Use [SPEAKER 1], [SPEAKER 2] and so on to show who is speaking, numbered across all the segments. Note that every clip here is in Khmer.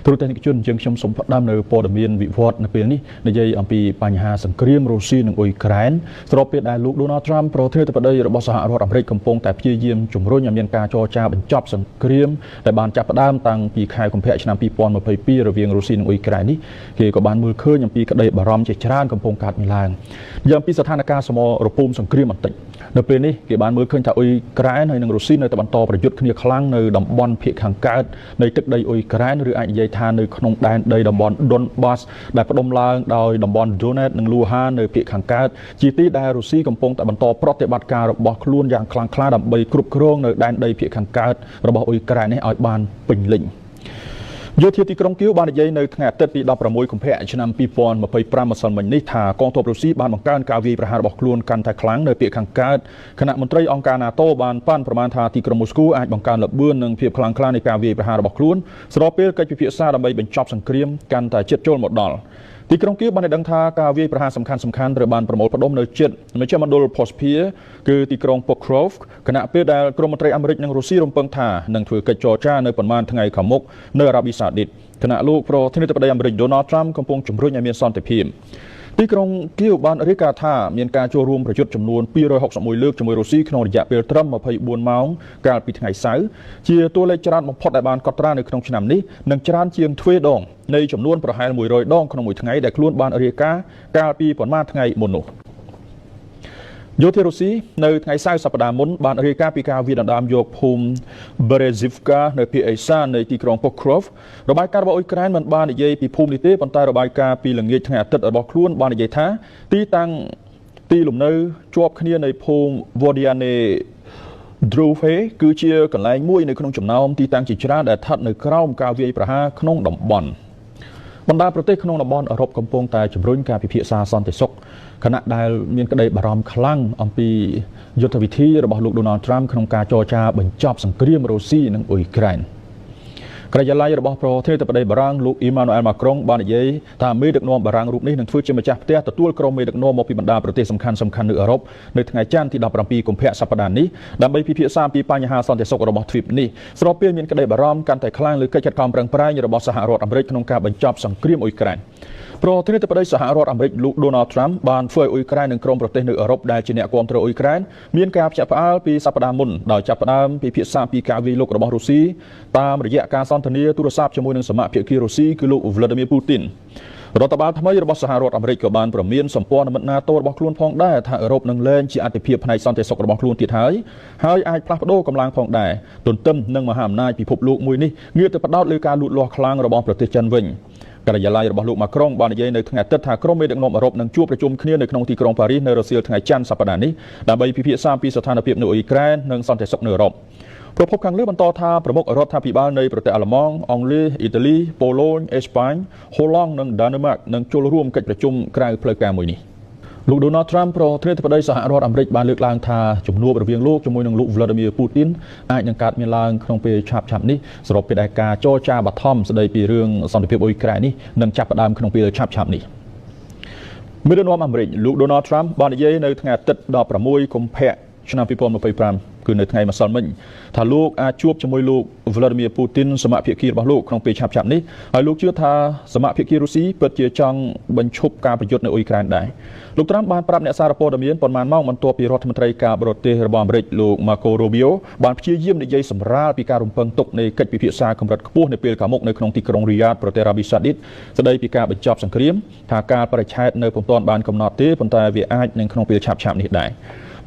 [SPEAKER 1] ទូរទស្សនិកជនយើងខ្ញុំសូមផ្ដាំនៅព័ត៌មានវិវត្តនៅពេលនេះនិយាយអំពីបញ្ហាសង្គ្រាមរុស្ស៊ីនិងអ៊ុយក្រែនស្របពេលដែលលោក Donald Trump ប្រធានាធិបតីរបស់សហរដ្ឋអាមេរិកកំពុងតែព្យាយាមជំរុញឲ្យមានការចរចាបញ្ចប់សង្គ្រាមដែលបានចាប់ផ្ដើមតាំងពីខែកុម្ភៈឆ្នាំ2022រវាងរុស្ស៊ីនិងអ៊ុយក្រែននេះគេក៏បានមើលឃើញអំពីក្តីបារម្ភជាច្រើនកំពុងកើតមានឡើងយ៉ាងពីស្ថានភាពសមរភូមិសង្គ្រាមបន្តិចនៅពេលនេះគេបានមើលឃើញថាអ៊ុយក្រែនហើយនិងរុស្ស៊ីនៅតែបន្តប្រយុទ្ធគ្នាខ្លាំងនៅតំបន់ភាគខាងកើតនៃទឹកដីអ៊ុយក្រែនឬអាចនិយាយថានៅក្នុងដែនដីតំបន់ Donbas ដែលផ្ដុំឡើងដោយតំបន់ Donetsk និង Luhansk នៅភាគខាងកើតជាទីដែលរុស្ស៊ីកំពុងតែបន្តប្រតិបត្តិការរបស់ខ្លួនយ៉ាងខ្លាំងក្លាដើម្បីគ្រប់គ្រងនៅដែនដីភាគខាងកើតរបស់អ៊ុយក្រែននេះឲ្យបានពេញលេញយោធាទីក្រុងគៀវបាននិយាយនៅថ្ងៃអាទិត្យទី16កុម្ភៈឆ្នាំ2025ម្សិលមិញនេះថាកងទ័ពរុស្ស៊ីបានបង្កើនការវាយប្រហាររបស់ខ្លួនកាន់តែខ្លាំងនៅភាគខាងកើតគណៈមន្ត្រីអង្គការ NATO បានប៉ាន់ប្រមាណថាទីក្រុងមូស្គូអាចបង្កើនល្បឿននិងភាពខ្លាំងក្លានៃការវាយប្រហាររបស់ខ្លួនស្របពេលកិច្ចពិភាក្សាដើម្បីបញ្ចប់សង្គ្រាមកាន់តែជិតចូលមកដល់ទីក្រុងគៀវបានដឹងថាការវាយប្រហារសំខាន់ៗត្រូវបានប្រមូលផ្ដុំនៅជិតមជ្ឈមណ្ឌល Pospir គឺទីក្រុង Pokrovsk គណៈពេលដែលក្រុមមន្ត្រីអាមេរិកនិងរុស្ស៊ីរំពឹងថានឹងធ្វើកិច្ចចរចានៅប្រមាណថ្ងៃខាងមុខនៅអារ៉ាប៊ីសាអូឌីតគណៈលោកប្រធានាធិបតីអាមេរិក Donald Trump កំពុងជំរុញឲ្យមានសន្តិភាពទីក្រុងគៀវបានរាយការណ៍ថាមានការចូលរួមប្រយុទ្ធចំនួន261លើកជាមួយរុស្ស៊ីក្នុងរយៈពេលត្រឹម24ម៉ោងកាលពីថ្ងៃសៅរ៍ជាតួលេខច្រើនបំផុតដែលបានកត់ត្រានៅក្នុងឆ្នាំនេះនិងច្រើនជាងទ្វេដងនៃចំនួនប្រហែល100ដងក្នុងមួយថ្ងៃដែលខ្លួនបានរាយការណ៍កាលពីប្រមាណថ្ងៃមុននោះយោធារុស្ស៊ីនៅថ្ងៃសៅរ៍សប្តាហ៍មុនបានរាយការណ៍ពីការវាយដណ្ដើមយកភូមិ Berezivka នៅភាគឦសាននៃទីក្រុង Pokrovsk របាយការណ៍របស់អ៊ុយក្រែនមិនបាននិយាយពីភូមិនេះទេប៉ុន្តែរបាយការណ៍ពីល្ងាចថ្ងៃអាទិត្យរបស់ខ្លួនបាននិយាយថាទីតាំងទីលំនៅជាប់គ្នានៃភូមិ Vodiane Drove គឺជាកន្លែងមួយនៅក្នុងចំណោមទីតាំងជាច្រើនដែលស្ថិតនៅក្រោមការវាយប្រហារក្នុងតំបន់បណ្ដាប្រទេសក្នុងតំបន់អឺរ៉ុបកំពុងតែជំរុញការពិភាក្សាសន្តិសុខខណៈដែលមានក្តីបារម្ភខ្លាំងអំពីយុទ្ធវិធីរបស់លោក Donald Trump ក្នុងការចរចាបញ្ចប់សង្គ្រាមរុស្ស៊ីនិងអ៊ុយក្រែនក្រសួងរបស់ប្រធានាធិបតីបារាំងលោក Emmanuel Macron បាននិយាយថាមេដឹកនាំបារាំងរូបនេះនឹងធ្វើជាម្ចាស់ផ្ទះទទួលក្រុមមេដឹកនាំមកពីបណ្ដាប្រទេសសំខាន់ៗនៅអឺរ៉ុបនៅថ្ងៃច័ន្ទទី17កុម្ភៈសប្តាហ៍នេះដើម្បីពិភាក្សាអំពីបញ្ហាសន្តិសុខរបស់ទ្វីបនេះស្របពេលមានក្តីបារម្ភកាន់តែខ្លាំងលើកិច្ចខិតខំប្រឹងប្រែងរបស់សហរដ្ឋអាមេរិកក្នុងការបញ្ចប់សង្គ្រាមអ៊ុយក្រែនប្រធានាធិបតីសហរដ្ឋអាមេរិកលោក Donald Trump បានធ្វើឲ្យអ៊ុយក្រែននិងក្រុមប្រទេសនៅអឺរ៉ុបដែលជាអ្នកគាំទ្រអ៊ុយក្រែនមានការភ្ញាក់ផ្អើលពីសប្តាហ៍មុនដោយចាប់ផ្ដើមពិភាក្សាពីការវាយលុករបស់រុស្ស៊ីតាមរយៈការសន្ទនាទូរស័ព្ទជាមួយនឹងសមាជិកភាគីរុស្ស៊ីគឺលោក Vladimir Putin រដ្ឋបាលថ្មីរបស់សហរដ្ឋអាមេរិកក៏បានប្រមានសម្ព័ន្ធមិត្ត NATO របស់ខ្លួនផងដែរថាអឺរ៉ុបនឹងលែងជាអធិភាពផ្នែកសន្តិសុខរបស់ខ្លួនទៀតហើយអាចផ្លាស់ប្ដូរកម្លាំងផងដែរទន្ទឹមនឹងមហាអំណាចពិភពលោកមួយនេះងាកទៅផ្ដោតលើការលូតលាស់ខ្លាំងរបស់ប្រទេសចិនវិញការិយាល័យរបស់លោកម៉ាក្រុងបាននិយាយនៅថ្ងៃអាទិត្យថាក្រុមមេដឹកនាំអឺរ៉ុបនឹងជួបប្រជុំគ្នានៅក្នុងទីក្រុងប៉ារីសនៅរសៀលថ្ងៃច័ន្ទសប្តាហ៍នេះដើម្បីពិភាក្សាពីស្ថានភាពនៅអ៊ុយក្រែននិងសន្តិសុខនៅអឺរ៉ុបប្រពន្ធខាងលើបន្តថាប្រមុខរដ្ឋាភិបាលនៃប្រទេសអាល្លឺម៉ង់អង់គ្លេសអ៊ីតាលីប៉ូឡូញអេស្ប៉ាញហូឡង់និងដាណឺម៉ាកនឹងចូលរួមកិច្ចប្រជុំក្រៅផ្លូវការមួយនេះលោក Donald Trump ប្រធានាធិបតីសហរដ្ឋអាមេរិកបានលើកឡើងថាជំនួបរវាងលោកជាមួយនឹងលោក Vladimir Putin អាចនឹងកើតមានឡើងក្នុងពេលឆាប់ៗនេះស្របពេលដែលការចរចាបឋមស្ដីពីរឿងសន្តិភាពអ៊ុយក្រែននេះនឹងចាប់ផ្ដើមក្នុងពេលឆាប់ៗនេះមេដឹកនាំអាមេរិកលោក Donald Trump បាននិយាយនៅថ្ងៃអាទិត្យ16កុម្ភៈឆ្នាំ2025គឺនៅថ្ងៃម្សិលមិញថាលោកអាចជួបជាមួយលោក Vladimir Putin សមាភិករបស់លោកក្នុងពេលឆាប់ៗនេះហើយលោកជឿថាសមាភិករុស្ស៊ីពិតជាចង់បញ្ឈប់ការប្រយុទ្ធនៅអ៊ុយក្រែនដែរលោក Trump បានប្រាប់អ្នកសារព័ត៌មានប៉ុន្មានម៉ោងបន្ទាប់ពីរដ្ឋមន្ត្រីការបរទេសរបស់អាមេរិកលោក Marco Rubio បានព្យាយាមនិយាយសម្រាលពីការរំពឹងទុកនៃកិច្ចពិភាក្សាកម្រិតខ្ពស់នៅពេលខាងមុខនៅក្នុងទីក្រុង Riyadh ប្រទេសអារ៉ាប៊ីសាអូឌីតស្ដីពីការបញ្ចប់សង្គ្រាមថាការបរិច្ឆេទនៅពុំទាន់បានកំណត់ទេប៉ុន្តែវាអាចនឹងក្នុងពេលឆាប់ៗនេះដែរ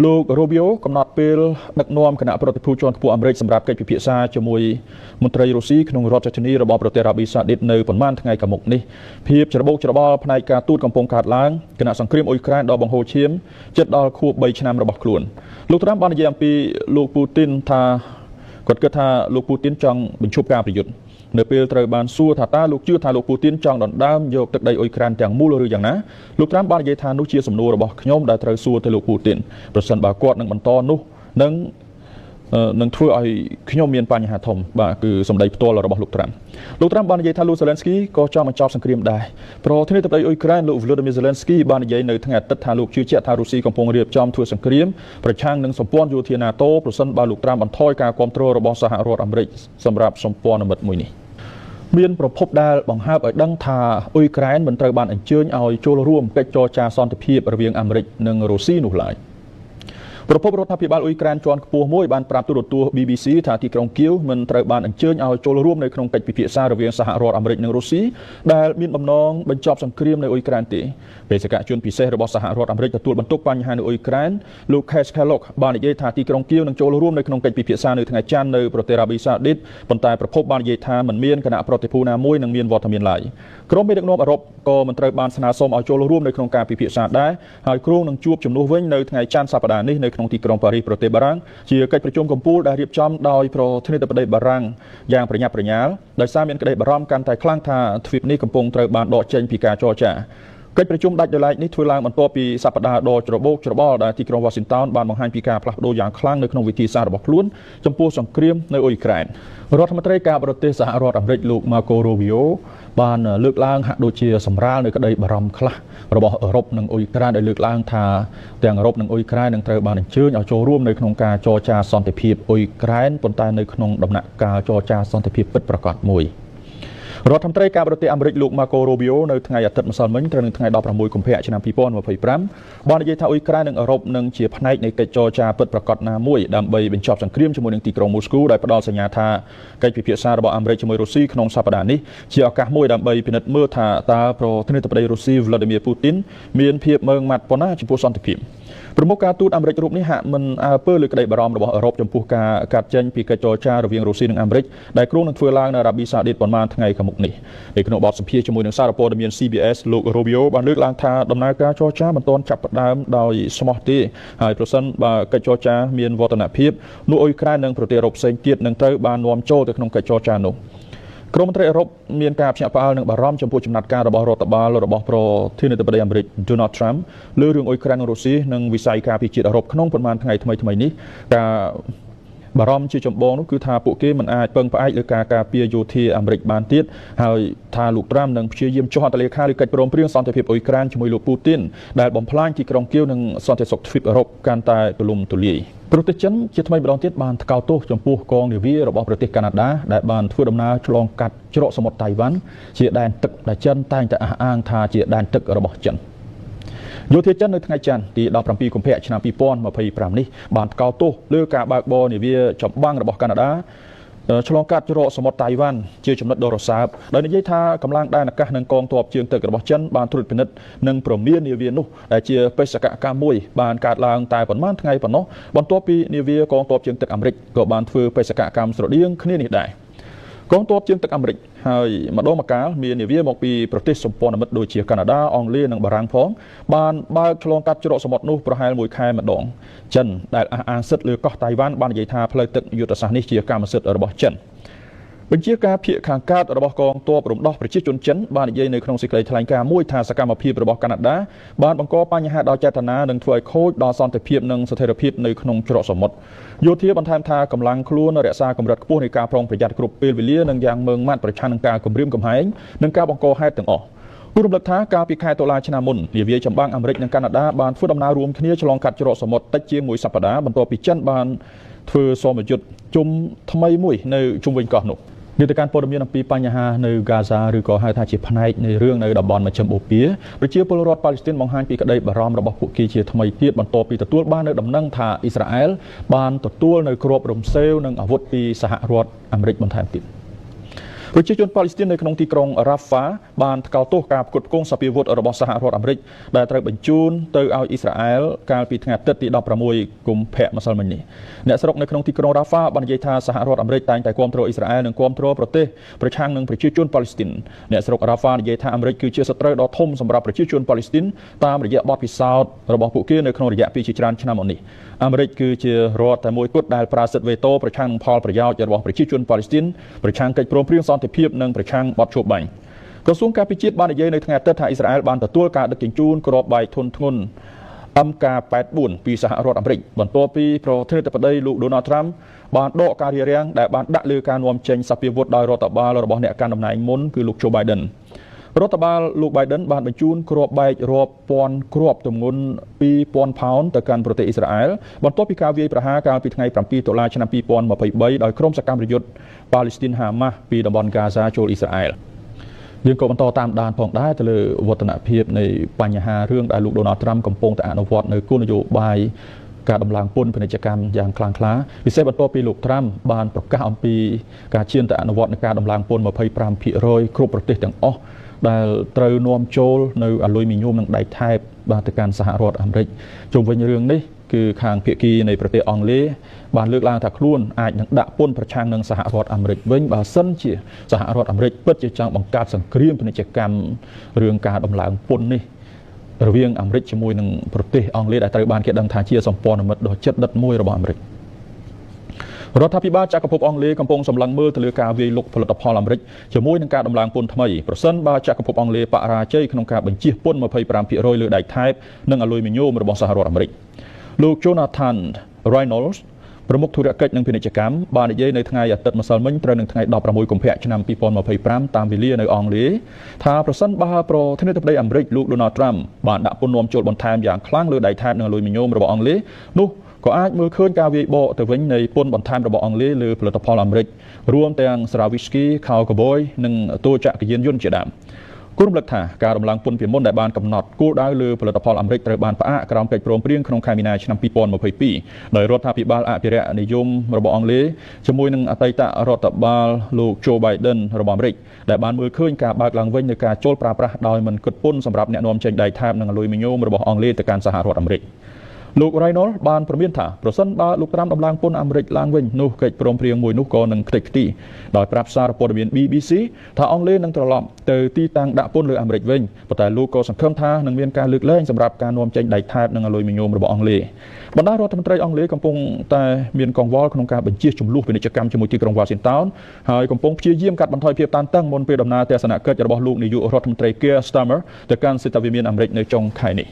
[SPEAKER 1] លោក Rubio កំណត់ពេលដឹកនាំគណៈប្រតិភូជាន់ខ្ពស់អាមេរិកសម្រាប់កិច្ចពិភាក្សាជាមួយមន្ត្រីរុស្ស៊ីក្នុងរដ្ឋធានីរបស់ប្រទេសអារ៉ាប៊ីសាអូឌីតនៅប៉ុន្មានថ្ងៃខាងមុខនេះភាពច្របូកច្របល់ផ្នែកការទូតកំពុងកើតឡើងគណៈសង្គ្រាមអ៊ុយក្រែនដ៏បង្ហូរឈាមជិតដល់ខួប3ឆ្នាំរបស់ខ្លួនលោក Trump បាននិយាយអំពីលោក Putin ថាគាត់គិតថាលោក Putin ចង់បញ្ឈប់ការប្រយុទ្ធនៅពេលត្រូវបានសួរថាតើលោកជឿថាលោក Putin ចង់ដណ្ដើមយកទឹកដីអ៊ុយក្រែនទាំងមូលឬយ៉ាងណាលោក Trump បាននិយាយថានោះជាសំណួររបស់ខ្ញុំដែលត្រូវសួរទៅលោក Putin ប្រសិនបើគាត់នឹងបន្តនោះនឹងធ្វើឲ្យខ្ញុំមានបញ្ហាធំបាទគឺសម្ដីផ្ទាល់របស់លោក Trump លោក Trump បាននិយាយថាលោក Zelensky ក៏ចង់បញ្ចប់សង្គ្រាមដែរប្រធានាធិបតីអ៊ុយក្រែនលោក Volodymyr Zelensky បាននិយាយនៅថ្ងៃអាទិត្យថាលោកជឿជាក់ថារុស្ស៊ីកំពុងរៀបចំធ្វើសង្គ្រាមប្រឆាំងនឹងសម្ព័ន្ធយោធា NATO ប្រសិនបើលោក Trump បន្ថយការគ្រប់គ្រងរបស់សហរដ្ឋអាមេរិកសម្រាប់សម្ព័ន្ធមិត្តមួយនេះ មានប្រភពដែលបង្ហើបឲ្យដឹងថាអ៊ុយក្រែនមិនត្រូវបានអញ្ជើញឲ្យចូលរួមកិច្ចចរចាសន្តិភាពរវាងអាមេរិកនិងរុស្ស៊ីនោះឡើយប្រពន្ធរដ្ឋាភិបាលអ៊ុយក្រែនជាន់ខ្ពស់មួយបានប្រាប់ទូរទស្សន៍ BBC ថាទីក្រុងគៀវមិនត្រូវបានអញ្ជើញឲ្យចូលរួមនៅក្នុងកិច្ចពិភាក្សារវាងសហរដ្ឋអាមេរិកនិងរុស្ស៊ីដែលមានបំណងបញ្ចប់សង្គ្រាមនៅអ៊ុយក្រែនទេបេសកជនពិសេសរបស់សហរដ្ឋអាមេរិកទទួលបន្ទុកបញ្ហានៅអ៊ុយក្រែនលោក Keith Kellogg បាននិយាយថាទីក្រុងគៀវនឹងចូលរួមនៅក្នុងកិច្ចពិភាក្សានៅថ្ងៃច័ន្ទនៅប្រទេសអារ៉ាប៊ីសាអូឌីតប៉ុន្តែប្រពន្ធបាននិយាយថាមិនមានគណៈប្រតិភូណាមួយនឹងមានវត្តមានឡើយក្រុមមេដឹកនាំអឺរ៉ុបក៏មិនត្រូវបានស្នើសុំឲ្យចូលរួមនៅក្នុងការពិភាក្សាដែរហើយគ្រោងនឹងជួបជំនួសវិញនៅថ្ងៃច័ន្ទសប្តាហ៍នេះនៅក្នុងទីក្រុងប៉ារីសប្រទេសបារាំងជាកិច្ចប្រជុំកំពូលដែលរៀបចំដោយប្រធានាធិបតីបារាំងយ៉ាងប្រញាប់ប្រញាល់ដោយសារមានក្តីបារម្ភកាន់តែខ្លាំងថាទ្វីបនេះកំពុងត្រូវបានដកចេញពីការចរចាកិច្ចប្រជុំដាច់ដោយឡែកនេះធ្វើឡើងបន្ទាប់ពីសប្តាហ៍ដ៏ច្របូកច្របល់ដែលទីក្រុង Washington បានបង្ហាញពីការផ្លាស់ប្ដូរយ៉ាងខ្លាំងនៅក្នុងវិធីសាស្ត្ររបស់ខ្លួនចំពោះសង្គ្រាមនៅអ៊ុយក្រែនរដ្ឋមន្ត្រីការបរទេសសហរដ្ឋអាមេរិកលោក Marco Rubio បានលើកឡើងហាក់ដូចជាសម្រាលនៅក្តីបារម្ភខ្លះរបស់អឺរ៉ុបនិងអ៊ុយក្រែនដែលលើកឡើងថាទាំងអឺរ៉ុបនិងអ៊ុយក្រែននឹងត្រូវបានអញ្ជើញឲ្យចូលរួមនៅក្នុងការចរចាសន្តិភាពអ៊ុយក្រែនប៉ុន្តែនៅក្នុងដំណាក់កាលចរចាសន្តិភាពពិតប្រាកដមួយរដ្ឋមន្ត្រីការបរទេសអាមេរិកលោក Marco Rubio នៅថ្ងៃអាទិត្យម្សិលមិញត្រូវនៅថ្ងៃ16កុម្ភៈឆ្នាំ2025បាននិយាយថាអ៊ុយក្រែននិងអឺរ៉ុបនឹងជាផ្នែកនៃកិច្ចចរចាពិតប្រាកដណាមួយដើម្បីបញ្ចប់សង្គ្រាមជាមួយនឹងទីក្រុងមូស្គូដែលផ្ដល់សញ្ញាថាកិច្ចពិភាក្សារបស់អាមេរិកជាមួយរុស្ស៊ីក្នុងសប្តាហ៍នេះជាឱកាសមួយដើម្បីពិនិត្យមើលថាតើប្រធានាធិបតីរុស្ស៊ី Vladimir Putin មានភាពម៉ឺងម៉ាត់ប៉ុណ្ណាចំពោះសន្តិភាពប្រមុខការទូតអាមេរិករូបនេះហាក់មិនអើពើលើក្តីបារម្ភរបស់អឺរ៉ុបចំពោះការកាត់ចេញពីកិច្ចចរចារវាងរុស្ស៊ីនិងអាមេរិកដែលគ្រោងនឹងធ្វើឡើងនៅអារ៉ាប៊ីសាអូឌីតប៉ុន្មានថ្ងៃខាងមុខនេះនៅក្នុងបទសម្ភាសន៍ជាមួយនឹងសារព័ត៌មាន CBS លោក Rubio បានលើកឡើងថាដំណើរការចរចាមិនទាន់ចាប់ផ្ដើមដោយស្មោះទេហើយប្រសិនបើកិច្ចចរចាមានវឌ្ឍនភាពនោះអ៊ុយក្រែននិងប្រទេសអឺរ៉ុបផ្សេងទៀតនឹងត្រូវបាននាំចូលទៅក្នុងកិច្ចចរចានោះក្រមមន្ត្រីអឺរ៉ុបមានការភ្ញាក់ផ្អើលនិងបារម្ភចំពោះចំណាត់ការរបស់រដ្ឋបាលរបស់ប្រធានាធិបតីអាមេរិក Donald Trump លើរឿងអ៊ុយក្រែននិងរុស្ស៊ីនិងវិស័យការពារជាតិអឺរ៉ុបក្នុងប៉ុន្មានថ្ងៃថ្មីនេះការបារម្ភជាចម្បងនោះគឺថាពួកគេមិនអាចពឹងផ្អែកលើការការពារយោធាអាមេរិកបានទៀតហើយថាលោក Trump នឹងព្យាយាមចុះហត្ថលេខាលើកិច្ចព្រមព្រៀងសន្តិភាពអ៊ុយក្រែនជាមួយលោក Putin ដែលបំផ្លាញទីក្រុងគៀវនិងសន្តិសុខទ្វីបអឺរ៉ុបកាន់តែទូលំទូលាយប្រទេសចិនជាថ្មីម្ដងទៀតបានថ្កោលទោសចំពោះកងនាវារបស់ប្រទេសកាណាដាដែលបានធ្វើដំណើរឆ្លងកាត់ច្រកសមុទ្រតៃវ៉ាន់ជាដែនទឹកដែលចិនតែងតែអះអាងថាជាដែនទឹករបស់ចិនយោធាចិននៅថ្ងៃច័ន្ទទី17កុម្ភៈឆ្នាំ2025នេះបានថ្កោលទោសលើការបើកបរនាវាចម្បាំងរបស់កាណាដាឆ្លងកាត់ច្រកសមុទ្រតៃវ៉ាន់ជាចំណុចដ៏រសើបដោយនិយាយថាកម្លាំងដែនអាកាសនិងកងទ័ពជើងទឹករបស់ចិនបានត្រួតពិនិត្យនិងព្រមាននាវានោះដែលជាបេសកកម្មមួយបានកើតឡើងតែប៉ុន្មានថ្ងៃប៉ុណ្ណោះបន្ទាប់ពីនាវាកងទ័ពជើងទឹកអាមេរិកក៏បានធ្វើបេសកកម្មស្រដៀងគ្នានេះដែរកងទ័ពជើងទឹកអាមេរិកហើយម្ដងម្កាលមាននាវាមកពីប្រទេសសម្ព័ន្ធមិត្តដូចជាកាណាដាអង់គ្លេសនិងបារាំងផងបានបើកឆ្លងកាត់ច្រកសមុទ្រនោះប្រហែល1ខែម្ដងចិនដែលអះអាងសិទ្ធិលើកោះតៃវ៉ាន់បាននិយាយថាផ្លូវទឹកយុទ្ធសាស្ត្រនេះជាកម្មសិទ្ធិរបស់ចិនបញ្ជាការភាគខាងកើតរបស់កងទ័ពរំដោះប្រជាជនចិនបាននិយាយនៅក្នុងសេចក្តីថ្លែងការណ៍មួយថាសកម្មភាពរបស់កាណាដាបានបង្កបញ្ហាដល់ចេតនានិងធ្វើឲ្យខូចដល់សន្តិភាពនិងស្ថិរភាពនៅក្នុងច្រកសមុទ្រយោធាបន្ថែមថាកម្លាំងខ្លួនរក្សាកម្រិតខ្ពស់នៃការប្រុងប្រយ័ត្នគ្រប់ពេលវេលានិងយ៉ាងម៉ឺងម៉ាត់ប្រឆាំងនឹងការគំរាមកំហែងនិងការបង្កហេតុទាំងអស់គូរំលឹកថាកាលពីខែតុលាឆ្នាំមុននាវាចម្បាំងអាមេរិកនិងកាណាដាបានធ្វើដំណើររួមគ្នាឆ្លងកាត់ច្រកសមុទ្រតិចជាង1សប្តាហ៍បន្ទាប់ពីចិនបានធ្វើសមយុទ្ធជុំថ្មីមួយនៅជុំវិញកោះនោះនាយការព័ត៌មានអំពីបញ្ហានៅហ្គាហ្សាឬក៏ហៅថាជាផ្នែកនៃរឿងនៅតំបន់មជ្ឈិមបូព៌ាប្រជាពលរដ្ឋប៉ាឡេស្ទីនបង្ហាញពីក្តីបារម្ភរបស់ពួកគេជាថ្មីទៀតបន្ទាប់ពីទទួលបាននៅដំណឹងថាអ៊ីស្រាអែលបានទទួលនៅគ្រាប់រំសេវនិងអាវុធពីសហរដ្ឋអាមេរិកបន្ថែមទៀតប្រជាជនប៉ាឡេស្ទីននៅក្នុងទីក្រុងរ៉ាហ្វាបានថ្កោលទោសការផ្គត់ផ្គង់សព្វាវុធរបស់សហរដ្ឋអាមេរិកដែលត្រូវបញ្ជូនទៅឲ្យអ៊ីស្រាអែលកាលពីថ្ងៃអាទិត្យទី16កុម្ភៈម្សិលមិញនេះអ្នកស្រុកនៅក្នុងទីក្រុងរ៉ាហ្វាបាននិយាយថាសហរដ្ឋអាមេរិកតែងតែគាំទ្រអ៊ីស្រាអែលនិងគាំទ្រប្រទេសប្រឆាំងនឹងប្រជាជនប៉ាឡេស្ទីនអ្នកស្រុករ៉ាហ្វានិយាយថាអាមេរិកគឺជាសត្រូវដ៏ធំសម្រាប់ប្រជាជនប៉ាឡេស្ទីនតាមរយៈបទពិសោធន៍របស់ពួកគេនៅក្នុងរយៈពេលជាច្រើនឆ្នាំមកនេះអាមេរិកគឺជារដ្ឋតែមួយគត់ដែលប្រើសិទ្ធិវេតូប្រឆាំងនឹងផលប្រយោជន៍របស់ប្រជាជនប៉ាឡេស្ទីនប្រឆាំងកិច្ចព្រមព្រៀងសន្តិភាពនិងប្រឆាំងបទជួបបាញ់ក្រសួងការពារជាតិបាននិយាយនៅថ្ងៃអាទិត្យថាអ៊ីស្រាអែលបានទទួលការដឹកជញ្ជូនគ្រាប់បែកធុនធ្ងន់ MK84 ពីសហរដ្ឋអាមេរិកបន្ទាប់ពីប្រធានាធិបតីលោក Donald Trump បានដកការរារាំងដែលបានដាក់លើការនាំចេញសព្វាវុធដោយរដ្ឋបាលរបស់អ្នកកាន់តំណែងមុនគឺលោក Joe Biden ប រដ្ឋបាលលោក Biden បានបញ្ជូនគ្រាប់បែករាប់ពាន់គ្រាប់ទម្ងន់ 2,000 ផោនទៅកាន់ប្រទេសអ៊ីស្រាអែលបន្ទាប់ពីការវាយប្រហារកាលពីថ្ងៃ 7 តុលាឆ្នាំ 2023 ដោយក្រុមសកម្មប្រយុទ្ធប៉ាឡេស្ទីនហាម៉ាស់ពីតំបន់ហ្គាហ្សាចូលអ៊ីស្រាអែលយើងក៏បន្តតាមដានផងដែរទៅលើវឌ្ឍនភាពនៃបញ្ហារឿងដែលលោក Donald Trump កំពុងតែអនុវត្តនៅគោលនយោបាយការដំឡើងពន្ធពាណិជ្ជកម្មយ៉ាងខ្លាំងក្លាពិសេសបន្ទាប់ពីលោក Trump បានប្រកាសអំពីការឈានទៅអនុវត្តនៃការដំឡើងពន្ធ 25% គ្រប់ប្រទេសទាំងអស់ដែលត្រូវនាំចូលនៅអាលុយមីញ៉ូមនិងដែកថែបបាទទៅកាន់សហរដ្ឋអាមេរិកជុំវិញរឿងនេះគឺខាងភាគីនៃប្រទេសអង់គ្លេសបានលើកឡើងថាខ្លួនអាចនឹងដាក់ពន្ធប្រឆាំងនឹងសហរដ្ឋអាមេរិកវិញបើសិនជាសហរដ្ឋអាមេរិកពិតជាចង់បង្កើតសង្គ្រាមពាណិជ្ជកម្មរឿងការដំឡើងពន្ធនេះរវាងអាមេរិកជាមួយនឹងប្រទេសអង់គ្លេសដែលត្រូវបានគេដឹងថាជាសម្ព័ន្ធមិត្តដ៏ជិតដិតមួយរបស់អាមេរិករដ្ឋាភិបាលចក្រភពអង់គ្លេសកំពុងសម្លឹងមើលទៅលើការវាយលុកផលិតផលអាមេរិកជាមួយនឹងការដំឡើងពន្ធថ្មីប្រសិនបើចក្រភពអង់គ្លេសបរាជ័យក្នុងការបញ្ជិះពន្ធ 25% លើដែកថែបនិងអាលុយមីញ៉ូមរបស់សហរដ្ឋអាមេរិកលោក Jonathan Reynolds ប្រមុខធុរកិច្ចនិងពាណិជ្ជកម្មបាននិយាយនៅថ្ងៃអាទិត្យម្សិលមិញត្រូវនឹងថ្ងៃ 16 កុម្ភៈឆ្នាំ 2025 តាមវេលានៅអង់គ្លេសថាប្រសិនបើប្រធានាធិបតីអាមេរិកលោក Donald Trump បានដាក់ពន្ធនាំចូលបន្ថែមយ៉ាងខ្លាំងលើដែកថែបនិងអាលុយមីញ៉ូមរបស់អង់គ្លេសនោះក៏អាចមើលឃើញការវាយបកទៅវិញនៃពន្ធបន្ថែមរបស់អង់គ្លេសលើផលិតផលអាមេរិករួមទាំងស្រាវីស្គី ខោកាប៊យនិងតូចក្រយានយន្តជាដើមគូរំលឹកថាការដំឡើងពន្ធពីមុនដែលបានកំណត់គោលដៅលើផលិតផលអាមេរិកត្រូវបានផ្អាកក្រោមកិច្ចព្រមព្រៀងក្នុងខែមីនាឆ្នាំ 2022 ដោយរដ្ឋាភិបាលអភិរក្សនិយមរបស់អង់គ្លេសជាមួយនឹងអតីតរដ្ឋបាលលោក Joe Biden របស់អាមេរិកដែលបានមើលឃើញការបើកឡើងវិញនៃការចូលប្រើប្រាស់ដោយមិនគិតពន្ធសម្រាប់អ្នកនាំចេញដែកថែបនិងអាលុយមីញ៉ូមរបស់អង់គ្លេសទៅកាន់សហរដ្ឋអាមេរិកលោក Reynolds បានព្រមានថាប្រសិនបើលោក Trump ដំឡើងពន្ធអាមេរិកឡើងវិញនោះកិច្ចព្រមព្រៀងមួយនោះក៏នឹងខ្ទេចខ្ទីដោយប្រាប់សារព័ត៌មាន BBC ថាអង់គ្លេសនឹងត្រឡប់ទៅទីតាំងដាក់ពន្ធលើអាមេរិកវិញប៉ុន្តែលោកក៏សង្ឃឹមថានឹងមានការលើកលែងសម្រាប់ការនាំចេញដែកថែបនិងអាលុយមីញ៉ូមរបស់អង់គ្លេសបណ្ដារដ្ឋមន្ត្រីអង់គ្លេសកំពុងតែមានកង្វល់ក្នុងការបញ្ជិះចំនួនពាណិជ្ជកម្មជាមួយទីក្រុង Washington ហើយកំពុងព្យាយាមកាត់បន្ថយភាពតានតឹងមុនពេលដំណើរទស្សនកិច្ចរបស់លោកនាយករដ្ឋមន្ត្រី Keir Starmer ទៅកាន់សេតវិមានអាមេរិកនៅចុងខែនេះ